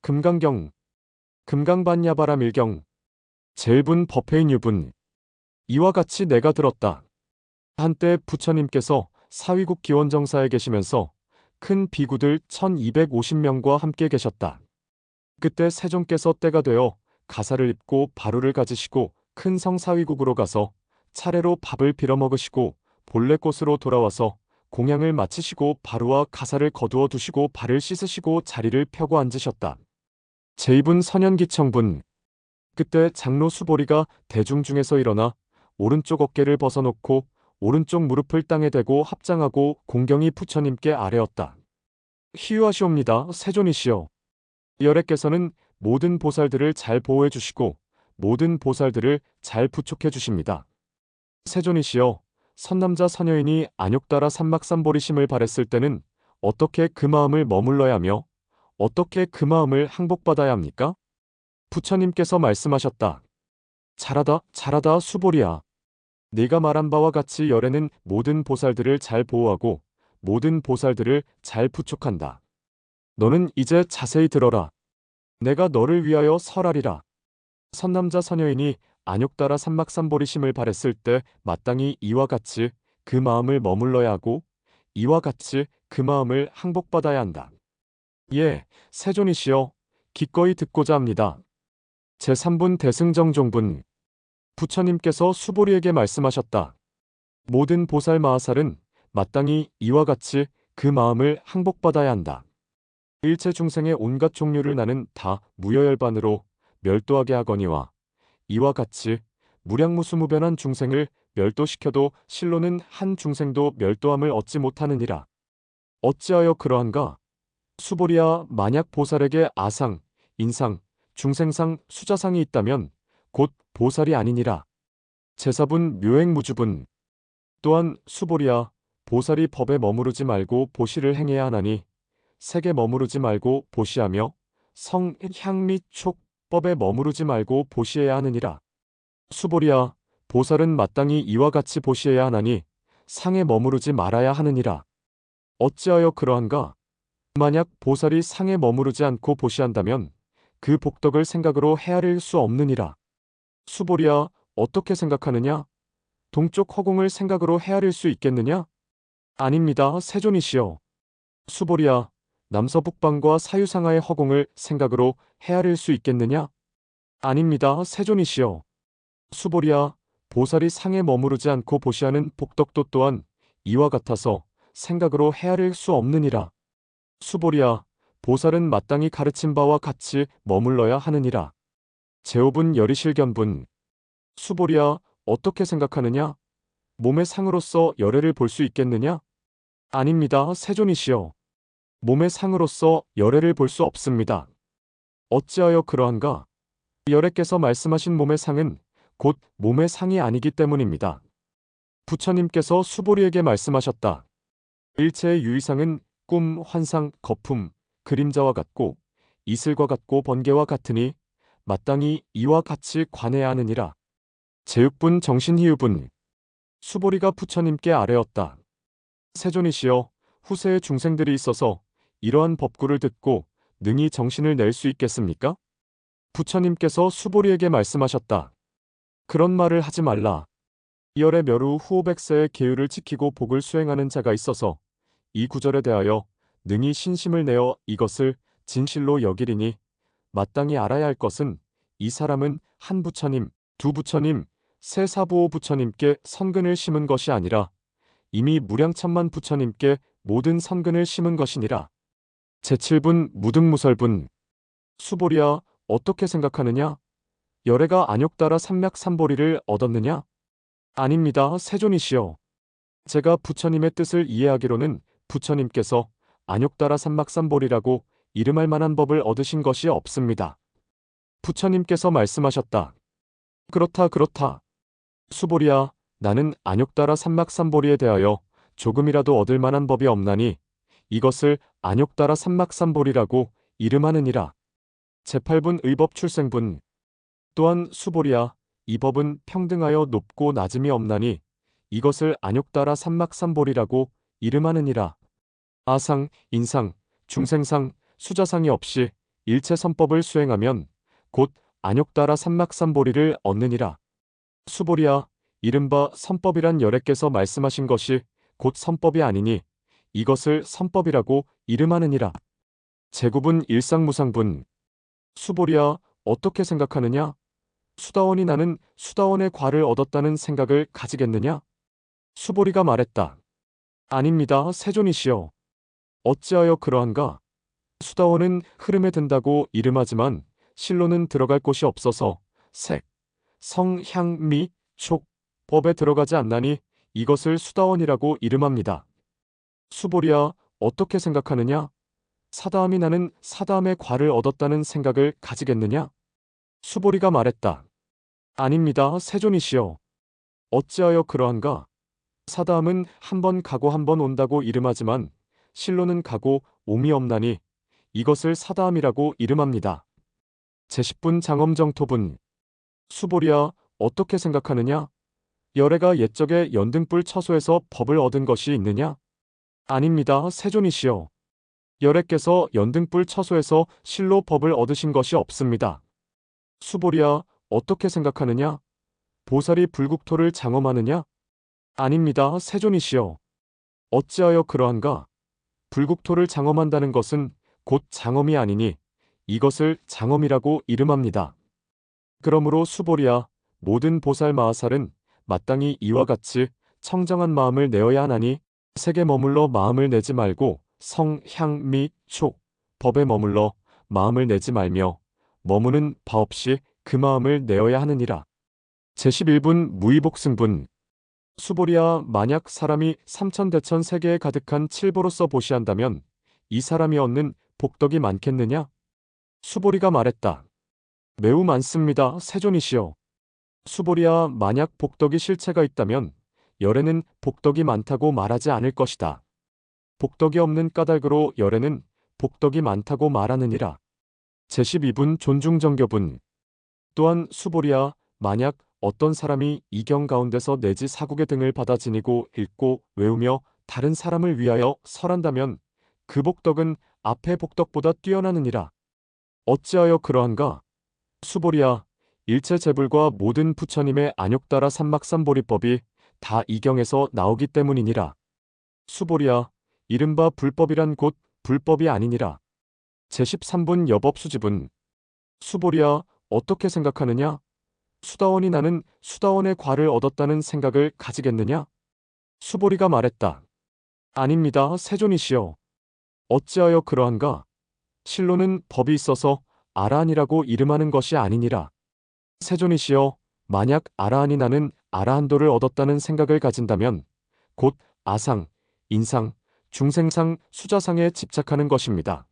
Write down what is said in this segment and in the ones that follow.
금강경, 금강반야바라밀경, 제일분 법회인 유분. 이와 같이 내가 들었다. 한때 부처님께서 사위국 기원정사에 계시면서 큰 비구들 1250명과 함께 계셨다. 그때 세종께서 때가 되어 가사를 입고 바루를 가지시고 큰 성 사위국으로 가서 차례로 밥을 빌어 먹으시고 본래 곳으로 돌아와서 공양을 마치시고 바루와 가사를 거두어 두시고 발을 씻으시고 자리를 펴고 앉으셨다. 제2분 선현기청분. 그때 장로 수보리가 대중 중에서 일어나 오른쪽 어깨를 벗어놓고 오른쪽 무릎을 땅에 대고 합장하고 공경히 부처님께 아뢰었다. 희유하시옵니다. 세존이시여. 열애께서는 모든 보살들을 잘 보호해 주시고 모든 보살들을 잘 부촉해 주십니다. 세존이시여, 선남자 선여인이 안욕따라 삼막삼보리심을 바랬을 때는 어떻게 그 마음을 머물러야 하며 어떻게 그 마음을 항복받아야 합니까? 부처님께서 말씀하셨다. 잘하다, 잘하다 수보리야. 네가 말한 바와 같이 열애는 모든 보살들을 잘 보호하고 모든 보살들을 잘 부촉한다. 너는 이제 자세히 들어라. 내가 너를 위하여 설하리라. 선남자 선여인이 안욕따라 삼막삼보리심을 바랬을 때 마땅히 이와 같이 그 마음을 머물러야 하고 이와 같이 그 마음을 항복받아야 한다. 예, 세존이시여, 기꺼이 듣고자 합니다. 제3분 대승정종분. 부처님께서 수보리에게 말씀하셨다. 모든 보살 마하살은 마땅히 이와 같이 그 마음을 항복받아야 한다. 일체 중생의 온갖 종류를 나는 다 무여열반으로 멸도하게 하거니와 이와 같이 무량무수무변한 중생을 멸도시켜도 실로는 한 중생도 멸도함을 얻지 못하느니라. 어찌하여 그러한가? 수보리야, 만약 보살에게 아상, 인상, 중생상, 수자상이 있다면 곧 보살이 아니니라. 제4분 묘행무주분. 또한 수보리야, 보살이 법에 머무르지 말고 보시를 행해야 하나니 색에 머무르지 말고 보시하며 성, 향 및 촉, 법에 머무르지 말고 보시해야 하느니라. 수보리야, 보살은 마땅히 이와 같이 보시해야 하나니 상에 머무르지 말아야 하느니라. 어찌하여 그러한가? 만약 보살이 상에 머무르지 않고 보시한다면 그 복덕을 생각으로 헤아릴 수 없느니라. 수보리야, 어떻게 생각하느냐? 동쪽 허공을 생각으로 헤아릴 수 있겠느냐? 아닙니다. 세존이시여. 수보리야, 남서북방과 사유상하의 허공을 생각으로 헤아릴 수 있겠느냐? 아닙니다. 세존이시여. 수보리야, 보살이 상에 머무르지 않고 보시하는 복덕도 또한 이와 같아서 생각으로 헤아릴 수 없느니라. 수보리야, 보살은 마땅히 가르친 바와 같이 머물러야 하느니라. 제5분 열이실견분. 수보리야, 어떻게 생각하느냐? 몸의 상으로서 열애를 볼 수 있겠느냐? 아닙니다. 세존이시여. 몸의 상으로서 열애를 볼 수 없습니다. 어찌하여 그러한가? 열애께서 말씀하신 몸의 상은 곧 몸의 상이 아니기 때문입니다. 부처님께서 수보리에게 말씀하셨다. 일체의 유의상은 꿈, 환상, 거품, 그림자와 같고 이슬과 같고 번개와 같으니 마땅히 이와 같이 관해야 하느니라. 제6분 정신희유분. 수보리가 부처님께 아뢰었다. 세존이시여, 후세의 중생들이 있어서 이러한 법구를 듣고 능히 정신을 낼 수 있겠습니까? 부처님께서 수보리에게 말씀하셨다. 그런 말을 하지 말라. 이열의 멸후 후오백세의 계율을 지키고 복을 수행하는 자가 있어서 이 구절에 대하여 능히 신심을 내어 이것을 진실로 여기리니 마땅히 알아야 할 것은 이 사람은 한 부처님, 두 부처님, 세 사부오 부처님께 선근을 심은 것이 아니라 이미 무량천만 부처님께 모든 선근을 심은 것이니라. 제7분 무등무설분. 수보리야, 어떻게 생각하느냐? 열애가 안욕따라 삼맥삼보리를 얻었느냐? 아닙니다. 세존이시여. 제가 부처님의 뜻을 이해하기로는 부처님께서 안욕따라 삼막삼보리라고 이름할 만한 법을 얻으신 것이 없습니다. 부처님께서 말씀하셨다. 그렇다, 그렇다. 수보리야, 나는 안욕따라 삼막삼보리에 대하여 조금이라도 얻을 만한 법이 없나니 이것을 안욕따라 삼막삼보리라고 이름하느니라. 제8분 의법출생분. 또한 수보리야, 이 법은 평등하여 높고 낮음이 없나니 이것을 안욕따라 삼막삼보리라고 이름하느니라. 아상, 인상, 중생상, 수자상이 없이 일체 선법을 수행하면 곧 안욕따라 삼막삼보리를 얻느니라. 수보리야, 이른바 선법이란 여래께서 말씀하신 것이 곧 선법이 아니니 이것을 선법이라고 이름하느니라. 제곱은 일상무상분. 수보리야, 어떻게 생각하느냐? 수다원이 나는 수다원의 과를 얻었다는 생각을 가지겠느냐? 수보리가 말했다. 아닙니다, 세존이시여. 어찌하여 그러한가? 수다원은 흐름에 든다고 이름하지만 실로는 들어갈 곳이 없어서 색, 성, 향, 미, 촉, 법에 들어가지 않나니 이것을 수다원이라고 이름합니다. 수보리야, 어떻게 생각하느냐? 사다함이 나는 사다함의 과를 얻었다는 생각을 가지겠느냐? 수보리가 말했다. 아닙니다, 세존이시여. 어찌하여 그러한가? 사다함은 한 번 가고 한 번 온다고 이름하지만 실로는 가고 옴이 없나니 이것을 사다함이라고 이름합니다. 제10분 장엄정토분. 수보리야, 어떻게 생각하느냐? 열애가 옛적에 연등불 처소에서 법을 얻은 것이 있느냐? 아닙니다, 세존이시여. 열애께서 연등불 처소에서 실로 법을 얻으신 것이 없습니다. 수보리야, 어떻게 생각하느냐? 보살이 불국토를 장엄하느냐? 아닙니다, 세존이시여. 어찌하여 그러한가? 불국토를 장엄한다는 것은 곧 장엄이 아니니 이것을 장엄이라고 이름합니다. 그러므로 수보리야, 모든 보살 마하살은 마땅히 이와 같이 청정한 마음을 내어야 하나니 색에 머물러 마음을 내지 말고 성, 향, 미, 촉, 법에 머물러 마음을 내지 말며 머무는 바 없이 그 마음을 내어야 하느니라. 제11분 무의복승분. 수보리야, 만약 사람이 삼천대천 세계에 가득한 칠보로서 보시한다면 이 사람이 얻는 복덕이 많겠느냐? 수보리가 말했다. 매우 많습니다, 세존이시여. 수보리야, 만약 복덕이 실체가 있다면 열애는 복덕이 많다고 말하지 않을 것이다. 복덕이 없는 까닭으로 열애는 복덕이 많다고 말하느니라. 제12분 존중정교분. 또한 수보리야, 만약 어떤 사람이 이경 가운데서 내지 사국의 등을 받아 지니고 읽고 외우며 다른 사람을 위하여 설한다면 그 복덕은 앞의 복덕보다 뛰어나느니라. 어찌하여 그러한가? 수보리야, 일체 재불과 모든 부처님의 안욕따라 삼막삼보리법이 다 이경에서 나오기 때문이니라. 수보리야, 이른바 불법이란 곧 불법이 아니니라. 제13분 여법수집은. 수보리야, 어떻게 생각하느냐? 수다원이 나는 수다원의 과를 얻었다는 생각을 가지겠느냐? 수보리가 말했다. 아닙니다, 세존이시여. 어찌하여 그러한가? 실로는 법이 있어서 아라한이라고 이름하는 것이 아니니라. 세존이시여, 만약 아라한이 나는 아라한도를 얻었다는 생각을 가진다면 곧 아상, 인상, 중생상, 수자상에 집착하는 것입니다.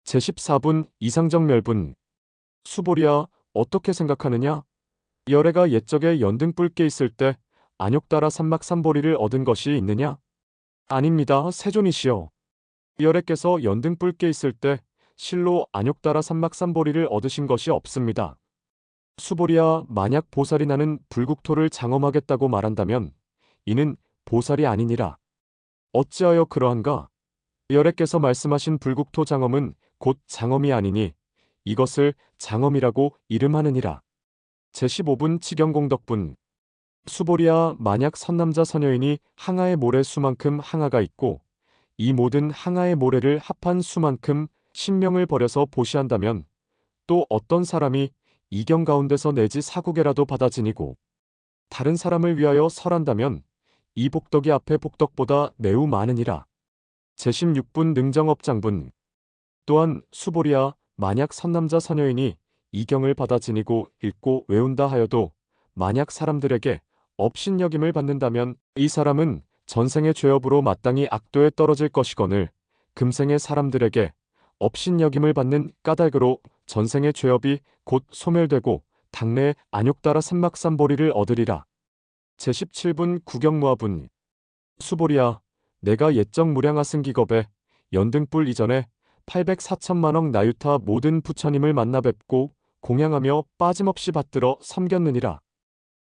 제14분 이상정멸분. 수보리야, 어떻게 생각하느냐? 열애가 옛적에 연등불께 있을 때 안욕따라 삼막삼보리를 얻은 것이 있느냐? 아닙니다, 세존이시여. 열애께서 연등불께 있을 때 실로 안욕따라 삼막삼보리를 얻으신 것이 없습니다. 수보리야, 만약 보살이 나는 불국토를 장엄하겠다고 말한다면 이는 보살이 아니니라. 어찌하여 그러한가? 열애께서 말씀하신 불국토 장엄은 곧 장엄이 아니니 이것을 장엄이라고 이름하느니라. 제15분 치경공덕분. 수보리야, 만약 선남자 선여인이 항아의 모래 수만큼 항아가 있고 이 모든 항아의 모래를 합한 수만큼 신명을 버려서 보시한다면 또 어떤 사람이 이경 가운데서 내지 사국에라도 받아 지니고 다른 사람을 위하여 설한다면 이 복덕이 앞의 복덕보다 매우 많으니라. 제16분 능정업장분. 또한 수보리야, 만약 선남자 선여인이 이경을 받아 지니고 읽고 외운다 하여도 만약 사람들에게 업신여김을 받는다면 이 사람은 전생의 죄업으로 마땅히 악도에 떨어질 것이거늘 금생의 사람들에게 업신여김을 받는 까닭으로 전생의 죄업이 곧 소멸되고 당내에 안욕따라 삼막삼보리를 얻으리라. 제17분 구경무화분. 수보리야, 내가 옛적 무량하승기겁에 연등불 이전에 804천만억 나유타 모든 부처님을 만나 뵙고 공양하며 빠짐없이 받들어 섬겼느니라.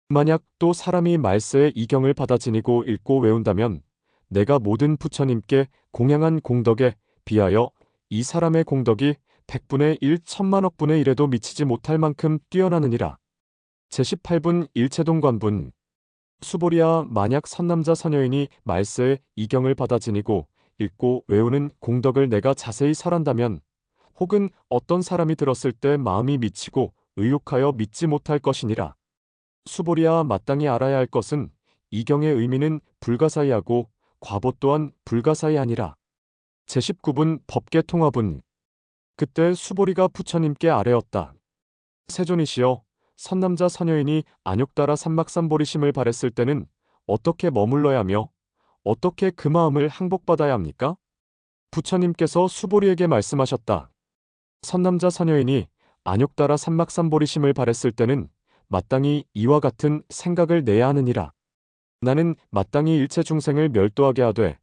만약 또 사람이 말세에 이경을 받아 지니고 읽고 외운다면 내가 모든 부처님께 공양한 공덕에 비하여 이 사람의 공덕이 100분의 1 천만억분의 1에도 미치지 못할 만큼 뛰어나느니라. 제18분 일체동관분. 수보리야, 만약 선남자 선여인이 말세에 이경을 받아 지니고 읽고 외우는 공덕을 내가 자세히 설한다면, 혹은 어떤 사람이 들었을 때 마음이 미치고 의욕하여 믿지 못할 것이니라. 수보리야, 마땅히 알아야 할 것은 이경의 의미는 불가사의하고 과보 또한 불가사의하니라. 제19분 법계통화분. 그때 수보리가 부처님께 아뢰었다. 세존이시여, 선남자 선여인이 안욕따라 삼막삼보리심을 바랬을 때는 어떻게 머물러야 하며 어떻게 그 마음을 항복받아야 합니까? 부처님께서 수보리에게 말씀하셨다. 선남자 선여인이 안욕따라 삼막삼보리심을 바랬을 때는 마땅히 이와 같은 생각을 내야 하느니라. 나는 마땅히 일체 중생을 멸도하게 하되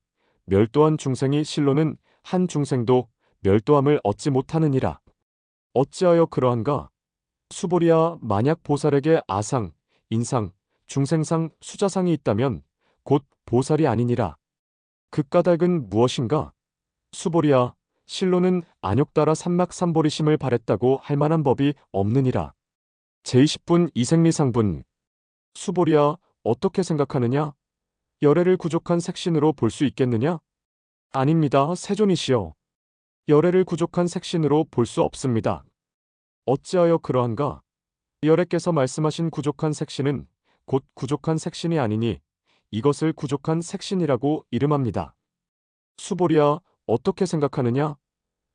멸도한 중생이 실로는 한 중생도 멸도함을 얻지 못하느니라. 어찌하여 그러한가? 수보리야, 만약 보살에게 아상, 인상, 중생상, 수자상이 있다면 곧 보살이 아니니라. 그 까닭은 무엇인가? 수보리야, 실로는 안욕따라 삼막삼보리심을 바랬다고 할 만한 법이 없느니라. 제20분 이생리상분. 수보리야, 어떻게 생각하느냐? 열애를 구족한 색신으로 볼 수 있겠느냐? 아닙니다, 세존이시여. 열애를 구족한 색신으로 볼 수 없습니다. 어찌하여 그러한가? 열애께서 말씀하신 구족한 색신은 곧 구족한 색신이 아니니 이것을 구족한 색신이라고 이름합니다. 수보리야, 어떻게 생각하느냐?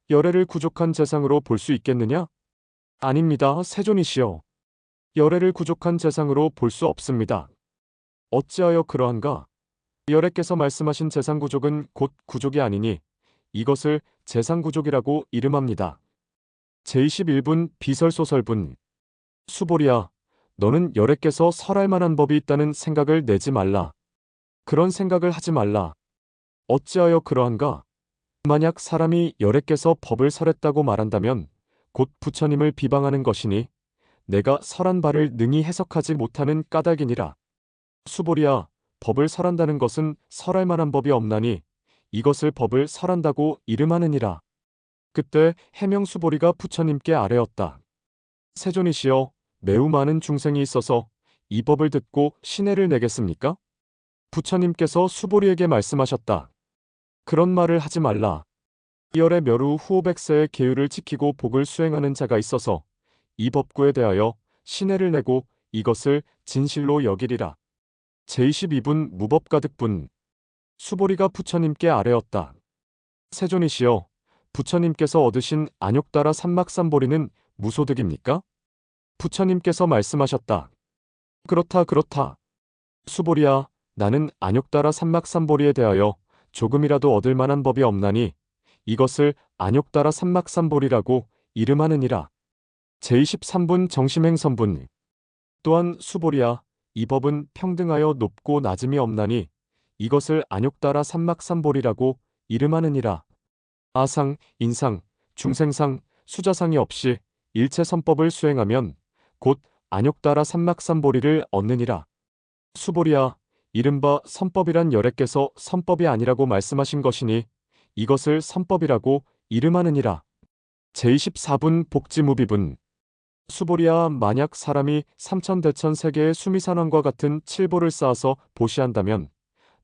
열애를 구족한 재상으로 볼 수 있겠느냐? 아닙니다, 세존이시여. 열애를 구족한 재상으로 볼 수 없습니다. 어찌하여 그러한가? 열애께서 말씀하신 재상구족은 곧 구족이 아니니 이것을 재상구족이라고 이름합니다. 제21분 비설소설분. 수보리야, 너는 열애께서 설할 만한 법이 있다는 생각을 내지 말라. 그런 생각을 하지 말라. 어찌하여 그러한가? 만약 사람이 열애께서 법을 설했다고 말한다면 곧 부처님을 비방하는 것이니 내가 설한 바를 능히 해석하지 못하는 까닭이니라. 수보리야, 법을 설한다는 것은 설할 만한 법이 없나니 이것을 법을 설한다고 이름하느니라. 그때 해명수보리가 부처님께 아뢰었다. 세존이시여, 매우 많은 중생이 있어서 이 법을 듣고 신혜를 내겠습니까? 부처님께서 수보리에게 말씀하셨다. 그런 말을 하지 말라. 이열의 멸후 후오백세의 계율을 지키고 복을 수행하는 자가 있어서 이 법구에 대하여 신혜를 내고 이것을 진실로 여기리라. 제22분 무법가득분. 수보리가 부처님께 아뢰었다. 세존이시여, 부처님께서 얻으신 안욕따라 삼막삼보리는 무소득입니까? 부처님께서 말씀하셨다. 그렇다 그렇다. 수보리야, 나는 안욕따라 삼막삼보리에 대하여 조금이라도 얻을 만한 법이 없나니 이것을 안욕따라 삼막삼보리라고 이름하느니라. 제23분 정심행선분. 또한 수보리야, 이 법은 평등하여 높고 낮음이 없나니 이것을 안욕따라 삼막삼보리라고 이름하느니라. 아상, 인상, 중생상, 수자상이 없이 일체 선법을 수행하면 곧 안욕따라 삼막삼보리를 얻느니라. 수보리야, 이른바 선법이란 열애께서 선법이 아니라고 말씀하신 것이니 이것을 선법이라고 이름하느니라. 제24분 복지무비분. 수보리야, 만약 사람이 삼천대천 세계의 수미산왕과 같은 칠보를 쌓아서 보시한다면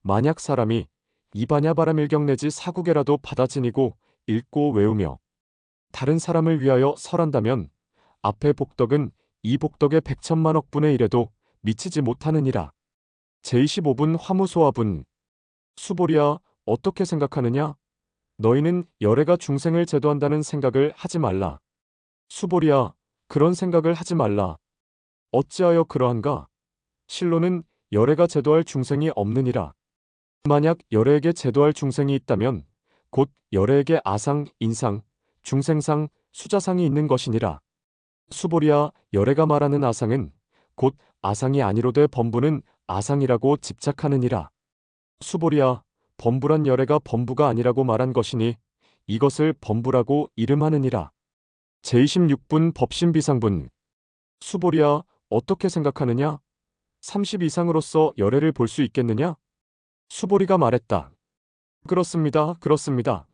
만약 사람이 이반야바라밀경 내지 사국에라도 받아 지니고 읽고 외우며 다른 사람을 위하여 설한다면 앞의 복덕은 이 복덕의 100천만억분의 1에도 미치지 못하느니라. 제25분 화무소화분. 수보리야, 어떻게 생각하느냐? 너희는 열애가 중생을 제도한다는 생각을 하지 말라. 수보리야, 그런 생각을 하지 말라. 어찌하여 그러한가? 실로는 열애가 제도할 중생이 없느니라. 만약 열애에게 제도할 중생이 있다면 곧 열애에게 아상, 인상, 중생상, 수자상이 있는 것이니라. 수보리야, 열애가 말하는 아상은 곧 아상이 아니로되 범부는 아상이라고 집착하느니라. 수보리야, 범부란 열애가 범부가 아니라고 말한 것이니 이것을 범부라고 이름하느니라. 제26분 법신비상분. 수보리야, 어떻게 생각하느냐? 30 이상으로서 열애를 볼 수 있겠느냐? 수보리가 말했다. 그렇습니다. 그렇습니다.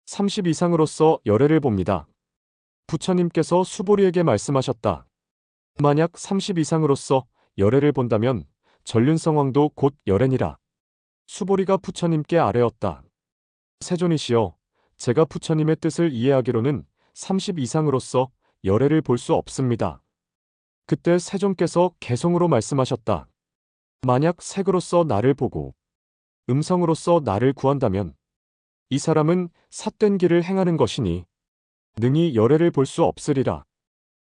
30 이상으로서 열애를 봅니다. 부처님께서 수보리에게 말씀하셨다. 만약 30 이상으로서 열애를 본다면 전륜성왕도 곧 열애니라. 수보리가 부처님께 아뢰었다. 세존이시여, 제가 부처님의 뜻을 이해하기로는 30 이상으로서 열애를 볼 수 없습니다. 그때 세존께서 개성으로 말씀하셨다. 만약 색으로서 나를 보고 음성으로서 나를 구한다면 이 사람은 삿된 길을 행하는 것이니 능히 열애를 볼 수 없으리라.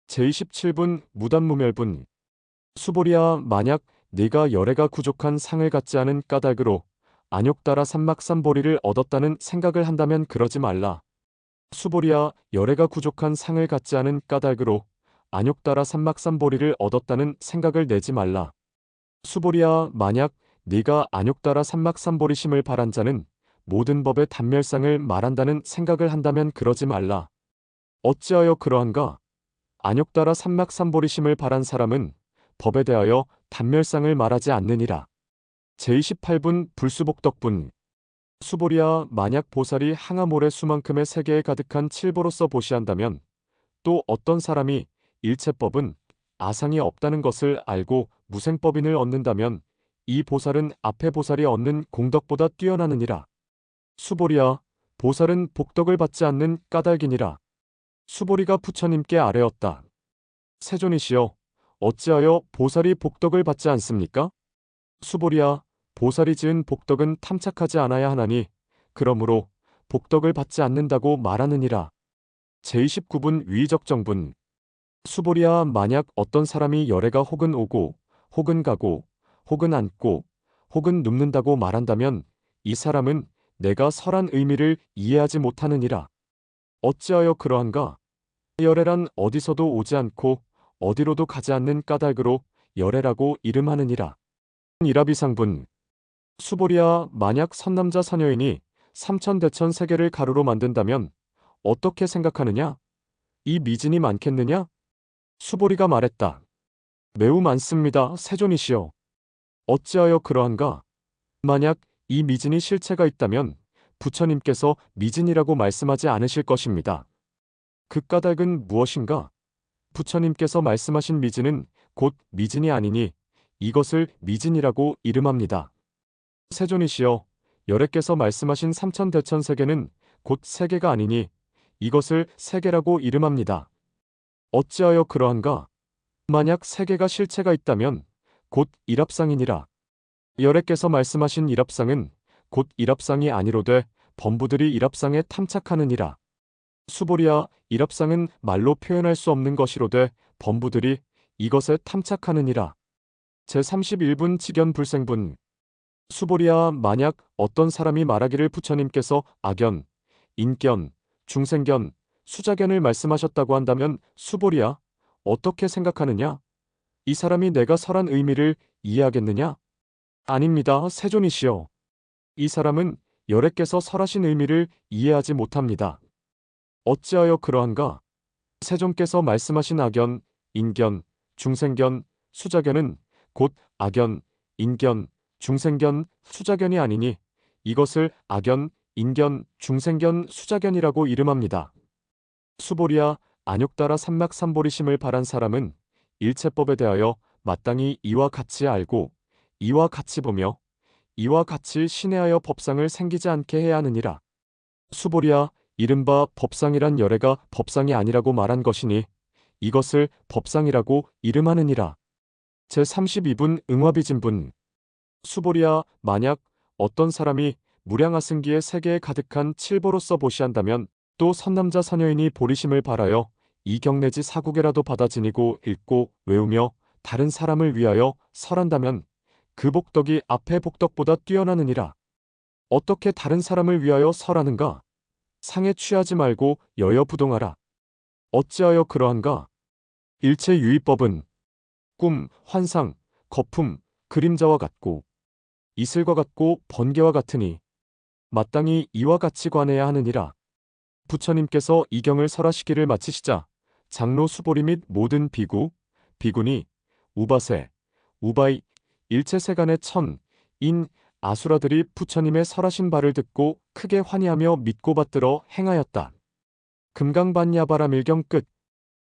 제27분 무단무멸분. 수보리야, 만약 네가 열애가 부족한 상을 갖지 않은 까닭으로 안욕따라 삼막삼보리를 얻었다는 생각을 한다면 그러지 말라. 수보리야, 열애가 부족한 상을 갖지 않은 까닭으로 안욕따라 삼막삼보리를 얻었다는 생각을 내지 말라. 수보리야, 만약 네가 안욕따라 삼막삼보리심을 바란 자는 모든 법의 단멸상을 말한다는 생각을 한다면 그러지 말라. 어찌하여 그러한가? 안욕따라 삼막삼보리심을 바란 사람은 법에 대하여 단멸상을 말하지 않느니라. 제28분 불수복덕분. 수보리야, 만약 보살이 항아모래 수만큼의 세계에 가득한 칠보로서 보시한다면 또 어떤 사람이 일체법은 아상이 없다는 것을 알고 무생법인을 얻는다면 이 보살은 앞에 보살이 얻는 공덕보다 뛰어나느니라. 수보리야, 보살은 복덕을 받지 않는 까닭이니라. 수보리가 부처님께 아뢰었다. 세존이시여, 어찌하여 보살이 복덕을 받지 않습니까? 수보리야, 보살이 지은 복덕은 탐착하지 않아야 하나니 그러므로 복덕을 받지 않는다고 말하느니라. 제29분 위적정분. 수보리야, 만약 어떤 사람이 열애가 혹은 오고 혹은 가고 혹은 앉고 혹은 눕는다고 말한다면 이 사람은 내가 설한 의미를 이해하지 못하느니라. 어찌하여 그러한가? 열애란 어디서도 오지 않고 어디로도 가지 않는 까닭으로 열애라고 이름하느니라. 이라비상분. 수보리야, 만약 선남자 선여인이 삼천대천 세계를 가루로 만든다면 어떻게 생각하느냐? 이 미진이 많겠느냐? 수보리가 말했다. 매우 많습니다, 세존이시여. 어찌하여 그러한가? 만약 이 미진이 실체가 있다면 부처님께서 미진이라고 말씀하지 않으실 것입니다. 그 까닭은 무엇인가? 부처님께서 말씀하신 미진은 곧 미진이 아니니 이것을 미진이라고 이름합니다. 세존이시여, 열애께서 말씀하신 삼천대천 세계는 곧 세계가 아니니 이것을 세계라고 이름합니다. 어찌하여 그러한가? 만약 세계가 실체가 있다면 곧 일합상이니라. 열애께서 말씀하신 일합상은 곧 일합상이 아니로되 범부들이 일합상에 탐착하느니라. 수보리야, 일합상은 말로 표현할 수 없는 것이로되 범부들이 이것에 탐착하느니라. 제31분 직연불생분. 수보리야, 만약 어떤 사람이 말하기를 부처님께서 악연, 인견, 중생견, 수자견을 말씀하셨다고 한다면 수보리야, 어떻게 생각하느냐? 이 사람이 내가 설한 의미를 이해하겠느냐? 아닙니다, 세존이시여. 이 사람은 열애께서 설하신 의미를 이해하지 못합니다. 어찌하여 그러한가? 세존께서 말씀하신 악연, 인견, 중생견, 수자견은 곧 악연, 인견, 중생견, 수자견이 아니니 이것을 악연, 인견, 중생견, 수자견이라고 이름합니다. 수보리야, 안욕따라 삼막삼보리심을 바란 사람은 일체법에 대하여 마땅히 이와 같이 알고 이와 같이 보며 이와 같이 신뢰하여 법상을 생기지 않게 해야 하느니라. 수보리야, 이른바 법상이란 열애가 법상이 아니라고 말한 것이니 이것을 법상이라고 이름하느니라. 제32분 응화비진분. 수보리야, 만약 어떤 사람이 무량하승기의 세계에 가득한 칠보로서 보시한다면 또 선남자 선여인이 보리심을 발하여 이 경내지 사국에라도 받아 지니고 읽고 외우며 다른 사람을 위하여 설한다면 그 복덕이 앞의 복덕보다 뛰어나느니라. 어떻게 다른 사람을 위하여 설하는가? 상에 취하지 말고 여여부동하라. 어찌하여 그러한가? 일체 유의법은 꿈, 환상, 거품, 그림자와 같고 이슬과 같고 번개와 같으니 마땅히 이와 같이 관해야 하느니라. 부처님께서 이 경을 설하시기를 마치시자 장로 수보리 및 모든 비구, 비구니, 우바세, 우바이, 일체 세간의 천, 인, 아수라들이 부처님의 설하신 바를 듣고 크게 환희하며 믿고 받들어 행하였다. 금강반야바람 일경 끝.